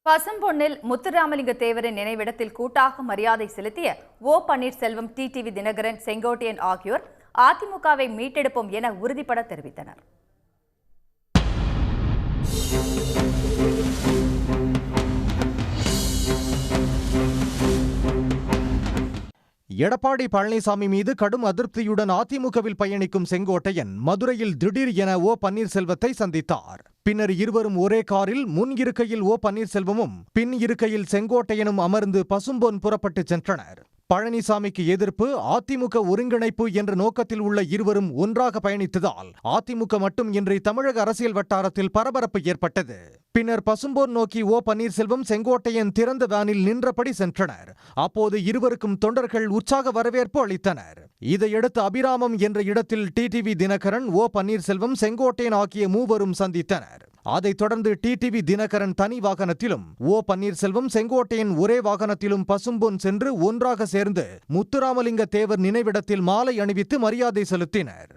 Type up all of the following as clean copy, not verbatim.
பசும்பொன்னில் முத்துராமலிங்க தேவரின் நினைவிடத்தில் கூட்டாக மரியாதை செலுத்திய ஓ பன்னீர்செல்வம், டிடிவி தினகரன், செங்கோட்டையன் ஆகியோர் அதிமுகவை மீட்டெடுப்போம் என உறுதிபட தெரிவித்தனர். எடப்பாடி பழனிசாமி மீது கடும் அதிருப்தியுடன் அதிமுகவில் பயணிக்கும் செங்கோட்டையன் மதுரையில் திடீர் என ஓ பன்னீர்செல்வத்தை சந்தித்தார். பின்னர் இருவரும் ஒரே காரில் முன் இருக்கையில் ஓ பன்னீர்செல்வமும் பின் இருக்கையில் செங்கோட்டையனும் அமர்ந்து பசும்பொன் புறப்பட்டு சென்றனர். பழனிசாமிக்கு எதிர்ப்பு, அதிமுக ஒருங்கிணைப்பு என்ற நோக்கத்தில் உள்ள இருவரும் ஒன்றாக பயணித்ததால் அதிமுக மட்டுமின்றி தமிழக அரசியல் வட்டாரத்தில் பரபரப்பு ஏற்பட்டது. பின்னர் பசும்பொன் நோக்கி ஓ பன்னீர்செல்வம், செங்கோட்டையன் திறந்த வேனில் நின்றபடி சென்றனர். அப்போது இருவருக்கும் தொண்டர்கள் உற்சாக வரவேற்பு அளித்தனர். இதையடுத்து அபிராமம் என்ற இடத்தில் டிடிவி தினகரன், ஓ பன்னீர்செல்வம், செங்கோட்டையன் ஆகிய மூவரும் சந்தித்தனர். அதைத் தொடர்ந்து டிடிவி தினகரன் தனி வாகனத்திலும், ஓ பன்னீர்செல்வம், செங்கோட்டையன் ஒரே வாகனத்திலும் பசும்பொன் சென்று ஒன்றாக சேர்ந்து முத்துராமலிங்க தேவர் நினைவிடத்தில் மாலை அணிவித்து மரியாதை செலுத்தினர்.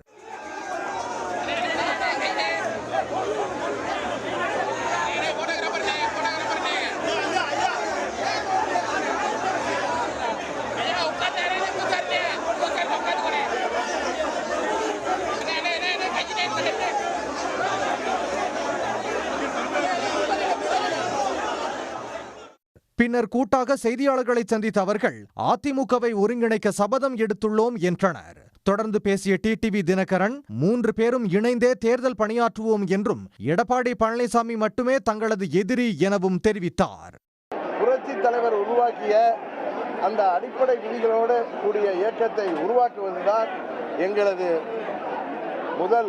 பின்னர் கூட்டாக செய்தியாளர்களை சந்தித்த அவர்கள் அதிமுகவை ஒருங்கிணைக்க சபதம் எடுத்துள்ளோம் என்றனர். தொடர்ந்து பேசிய டிடிவி தினகரன், 3 பேரும் இணைந்தே தேர்தல் பணியாற்றுவோம் என்றும் எடப்பாடி பழனிசாமி மட்டுமே தங்களது எதிரி எனவும் தெரிவித்தார். புரட்சி தலைவர் உருவாக்கிய அந்த அடிப்படை விதிகளோடு கூடிய இயக்கத்தை உருவாக்குவதுதான் எங்களது முதல்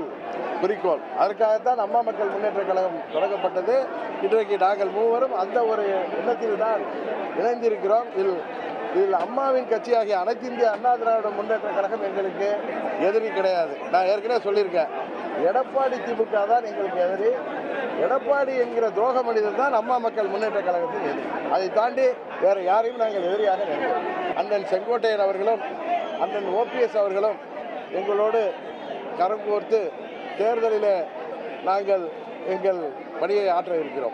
குறிக்கோள். அதற்காகத்தான் அம்மா மக்கள் முன்னேற்ற கழகம் தொடங்கப்பட்டது. இன்றைக்கு நாங்கள் மூவரும் அந்த ஒரு எண்ணத்தில் தான் இணைந்திருக்கிறோம். இதில் அம்மாவின் கட்சியாகிய அனைத்து இந்திய அண்ணா திராவிட முன்னேற்ற கழகம் எங்களுக்கு எதிரி கிடையாது. நான் ஏற்கனவே சொல்லியிருக்கேன், எடப்பாடி திமுக தான் எங்களுக்கு எதிரி. எடப்பாடி என்கிற துரோக மனிதன் தான் அம்மா மக்கள் முன்னேற்ற கழகத்தின் எதிரி. அதை தாண்டி வேறு யாரையும் நாங்கள் எதிரியாக நினைக்கிறோம். அண்ணன் செங்கோட்டையன் அவர்களும் அண்ணன் ஓபிஎஸ் அவர்களும் எங்களோடு கரம் கோர்த்து தேர்தலில் நாங்கள் எங்கள் பணியை ஆற்ற இருக்கிறோம்.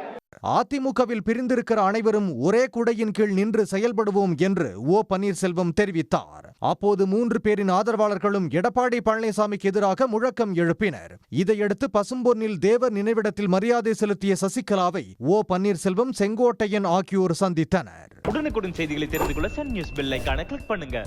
அதிமுகவில் பிரிந்திருக்கிற அனைவரும் ஒரே குடையின் கீழ் நின்று செயல்படுவோம் என்று ஓ பன்னீர்செல்வம் தெரிவித்தார். அப்போது 3 பேரின் ஆதரவாளர்களும் எடப்பாடி பழனிசாமிக்கு எதிராக முழக்கம் எழுப்பினர். இதையடுத்து பசும்பொன்னில் தேவர் நினைவிடத்தில் மரியாதை செலுத்திய சசிகலாவை ஓ பன்னீர்செல்வம், செங்கோட்டையன் ஆகியோர் சந்தித்தனர். உடனுக்குடன் செய்திகளை தெரிந்து கொள்ள சன் நியூஸ் பெல் ஐகானை கிளிக் பண்ணுங்க.